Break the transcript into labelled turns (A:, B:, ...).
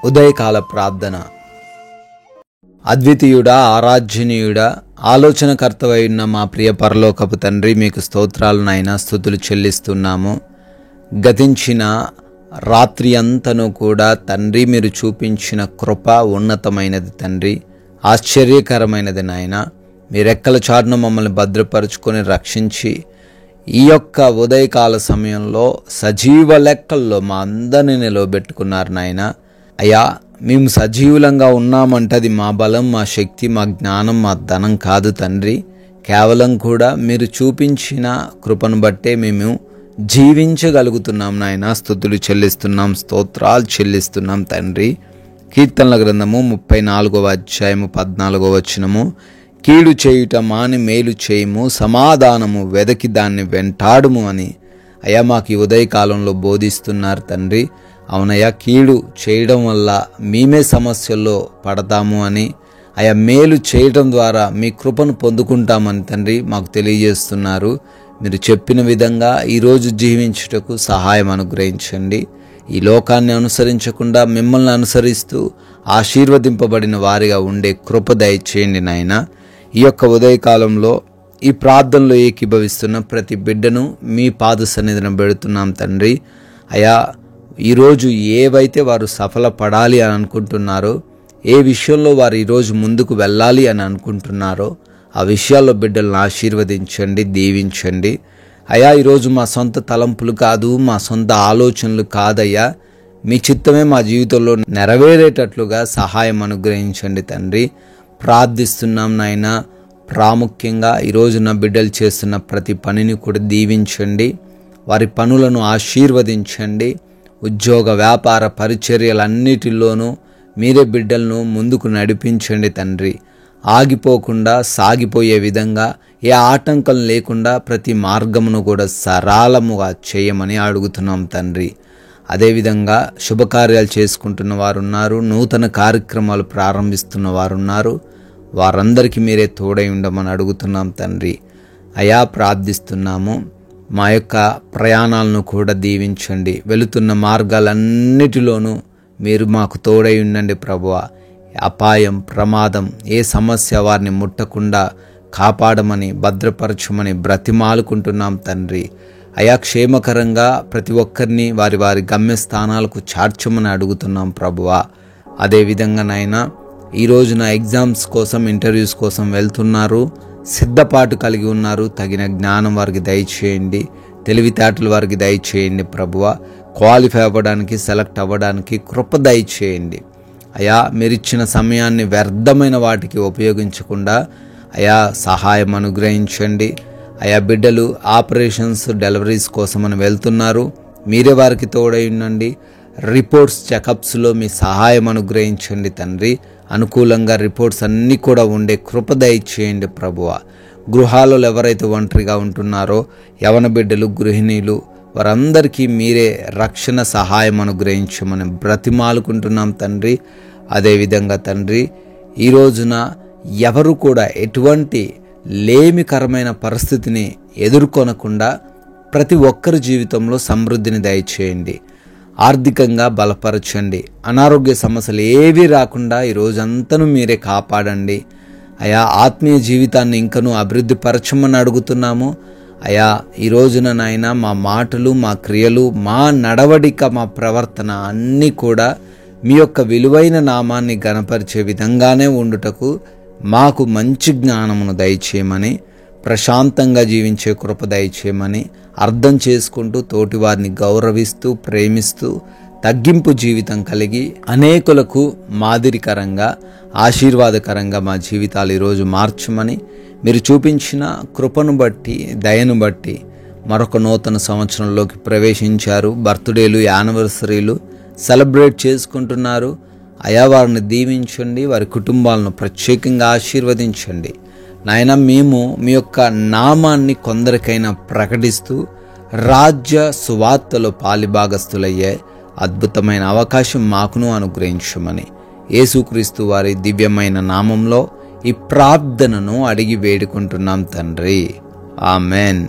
A: ఉదయకాల ప్రార్థన. అద్వితీయుడా, ఆరాధ్యనీయుడా, ఆలోచనకర్తవై ఉన్న మా ప్రియ పరలోకపు తండ్రి, మీకు స్తోత్రాలు నాయనా, స్తుతులు చెల్లిస్తున్నాము. గతించిన రాత్రి అంతను కూడా తండ్రి మీరు చూపించిన కృప ఉన్నతమైనది తండ్రి, ఆశ్చర్యకరమైనది నాయన. మీ రెక్కల చాటున మమ్మల్ని భద్రపరుచుకొని రక్షించి ఈ యొక్క ఉదయకాల సమయంలో సజీవ లెక్కల్లో మా అందరిని నిలవబెట్టుకున్నారు నాయన. అయ్యా, మేము సజీవులంగా ఉన్నామంటే అది మా బలం, మా శక్తి, మా జ్ఞానం, మా ధనం కాదు తండ్రి. కేవలం కూడా మీరు చూపించిన కృపను బట్టే మేము జీవించగలుగుతున్నాం నాయన. స్తుతులు చెల్లిస్తున్నాం, స్తోత్రాలు చెల్లిస్తున్నాం తండ్రి. కీర్తనల గ్రంథము 34వ అధ్యాయము 14వ వచనము, కీడు చేయుట మాని మేలు చేయము, సమాధానము వెదకి దాన్ని వెంటాడుము అని అయ్యా మాకు ఈ ఉదయకాలంలో బోధిస్తున్నారు తండ్రి. అవునయ్యా, కీడు చేయడం వల్ల మేమే సమస్యల్లో పడతాము అని, అయ్యా మేలు చేయడం ద్వారా మీ కృపను పొందుకుంటామని తండ్రి మాకు తెలియజేస్తున్నారు. మీరు చెప్పిన విధంగా ఈరోజు జీవించుటకు సహాయం అనుగ్రహించండి. ఈ లోకాన్ని అనుసరించకుండా మిమ్మల్ని అనుసరిస్తూ ఆశీర్వదింపబడిన వారిగా ఉండే కృప దయచేయండి నాయన. ఈ యొక్క ఉదయకాలంలో ఈ ప్రార్థనలో ఏకీభవిస్తున్న ప్రతి బిడ్డను మీ పాద సన్నిధిన పెడుతున్నాం తండ్రి. అయా, ఈరోజు ఏవైతే వారు సఫలపడాలి అని అనుకుంటున్నారో, ఏ విషయంలో వారు ఈరోజు ముందుకు వెళ్ళాలి అని అనుకుంటున్నారో ఆ విషయాల్లో బిడ్డలను ఆశీర్వదించండి, దీవించండి. అయా, ఈరోజు మా సొంత తలంపులు కాదు, మా సొంత ఆలోచనలు కాదయ్యా, మీ చిత్తమే మా జీవితంలో నెరవేరేటట్లుగా సహాయం అనుగ్రహించండి తండ్రి. ప్రార్థిస్తున్నాం నాయన. ప్రాముఖ్యంగా ఈరోజు నా బిడ్డలు చేస్తున్న ప్రతి పనిని కూడా దీవించండి, వారి పనులను ఆశీర్వదించండి. ఉద్యోగ వ్యాపార పరిచర్యలన్నిటిలోనూ మీరే బిడ్డలను ముందుకు నడిపించండి తండ్రి. ఆగిపోకుండా సాగిపోయే విధంగా ఏ ఆటంకం లేకుండా ప్రతి మార్గమును కూడా సరళముగా చేయమని అడుగుతున్నాం తండ్రి. అదేవిధంగా శుభకార్యాలు చేసుకుంటున్న వారు ఉన్నారు, నూతన కార్యక్రమాలు ప్రారంభిస్తున్న వారు ఉన్నారు. వారందరికీ మీరే తోడై ఉండమని అడుగుతున్నాం తండ్రి. అయా, ప్రార్థిస్తున్నాము. మా యొక్క ప్రయాణాలను కూడా దీవించండి. వెళుతున్న మార్గాలన్నిటిలోనూ మీరు మాకు తోడై ఉండండి ప్రభువా. అపాయం, ప్రమాదం, ఏ సమస్య వారిని ముట్టకుండా కాపాడమని, భద్రపరచమని బ్రతిమాలుకుంటున్నాం తండ్రి. అయా, క్షేమకరంగా ప్రతి ఒక్కరిని వారి వారి గమ్యస్థానాలకు చేర్చమని అడుగుతున్నాం ప్రభువా. అదేవిధంగా నాయన, ఈరోజు నా ఎగ్జామ్స్ కోసం, ఇంటర్వ్యూస్ కోసం వెళ్తున్నారు, సిద్ధపాటు కలిగి ఉన్నారు. తగిన జ్ఞానం వారికి దయచేయండి, తెలివితేటలు వారికి దయచేయండి ప్రభువా. క్వాలిఫై అవ్వడానికి, సెలెక్ట్ అవ్వడానికి కృప దయచేయండి. అయా, మీరిచ్చిన సమయాన్ని వ్యర్థమైన వాటికి ఉపయోగించకుండా అయా సహాయం అనుగ్రహించండి. అయా, బిడ్డలు ఆపరేషన్స్, డెలివరీస్ కోసమని వెళ్తున్నారు, మీరే వారికి తోడై ఉండండి. రిపోర్ట్స్, చెకప్స్లో మీ సహాయం అనుగ్రహించండి తండ్రి. అనుకూలంగా రిపోర్ట్స్ అన్నీ కూడా ఉండే కృప దయచేయండి ప్రభువా. గృహాలలో ఎవరైతే ఒంటరిగా ఉంటున్నారో, యవన బిడ్డలు, గృహిణీలు, వారందరికీ మీరే రక్షణ సహాయం అనుగ్రహించమని బ్రతిమాలుకుంటున్నాం తండ్రి. అదేవిధంగా తండ్రి, ఈ రోజున ఎవరు కూడా ఎటువంటి లేమికరమైన పరిస్థితిని ఎదుర్కొనకుండా ప్రతి ఒక్కరి జీవితంలో సమృద్ధిని దయచేయండి. ఆర్థికంగా బలపరచండి. అనారోగ్య సమస్యలు ఏవీ రాకుండా ఈ రోజంతను మీరే కాపాడండి. అయా, ఆత్మీయ జీవితాన్ని ఇంకనూ అభివృద్ధి పరచమని అడుగుతున్నాము. అయా, ఈ రోజున నాయన మా మాటలు, మా క్రియలు, మా నడవడిక, మా ప్రవర్తన అన్నీ కూడా మీ యొక్క విలువైన నామాన్ని గణపరిచే విధంగానే ఉండుటకు మాకు మంచి జ్ఞానమును దయచేయమని, ప్రశాంతంగా జీవించే కృప దయచేయమని, అర్థం చేసుకుంటూ తోటివారిని గౌరవిస్తూ, ప్రేమిస్తూ, తగ్గింపు జీవితం కలిగి అనేకులకు మాదిరికరంగా, ఆశీర్వాదకరంగా మా జీవితాలు ఈరోజు మార్చమని, మీరు చూపించిన కృపను బట్టి, దయను బట్టి మరొక నూతన సంవత్సరంలోకి ప్రవేశించారు. బర్త్డేలు, యానివర్సరీలు సెలబ్రేట్ చేసుకుంటున్నారు. అయా, వారిని దీవించండి, వారి కుటుంబాలను ప్రత్యేకంగా ఆశీర్వదించండి నాయన. మేము మీ యొక్క నామాన్ని కొందరికైనా ప్రకటిస్తూ రాజ్య సువార్తలో పాలిభాగస్తులయ్యే అద్భుతమైన అవకాశం మాకును అనుగ్రహించమని యేసుక్రీస్తు వారి దివ్యమైన నామంలో ఈ ప్రార్థనను అడిగి వేడుకుంటున్నాం తండ్రి. ఆమెన్.